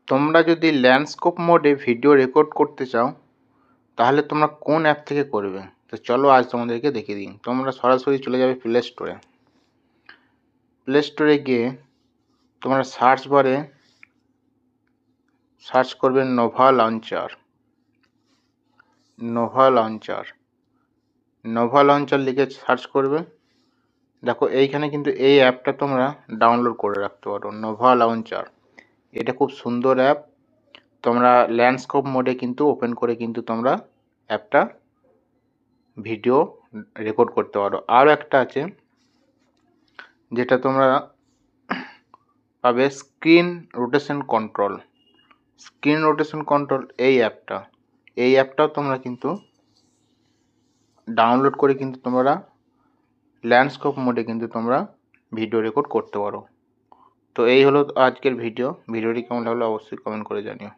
তোমরা যদি ল্যান্ডস্কেপ মোডে ভিডিও রেকর্ড করতে চাও তাহলে তোমরা কোন অ্যাপ থেকে করবে? তো চলো আজ তোমাদেরকে দেখিয়ে দিই। তোমরা সরাসরি চলে যাবে প্লে স্টোরে। প্লে স্টোরে গিয়ে তোমরা সার্চ বারে সার্চ করবে নোভা লঞ্চার। নোভা লঞ্চার লিখে সার্চ করবে। দেখো এইখানে কিন্তু এই অ্যাপটা তোমরা ডাউনলোড করে রাখতে পারো, নোভা লঞ্চার। এটা খুব সুন্দর অ্যাপ। তোমরা ল্যান্ডস্কেপ মোডে কিন্তু ওপেন করে কিন্তু তোমরা অ্যাপটা ভিডিও রেকর্ড করতে পারো। আরও একটা আছে যেটা তোমরা পাবে স্ক্রিন রোটেশন কন্ট্রোল। এই অ্যাপটাও তোমরা কিন্তু ডাউনলোড করে কিন্তু তোমরা ল্যান্ডস্কেপ মোডে কিন্তু তোমরা ভিডিও রেকর্ড করতে পারো। তো এই হলো আজকের ভিডিওটি কেমন লাগলো অবশ্যই কমেন্ট করে জানিও।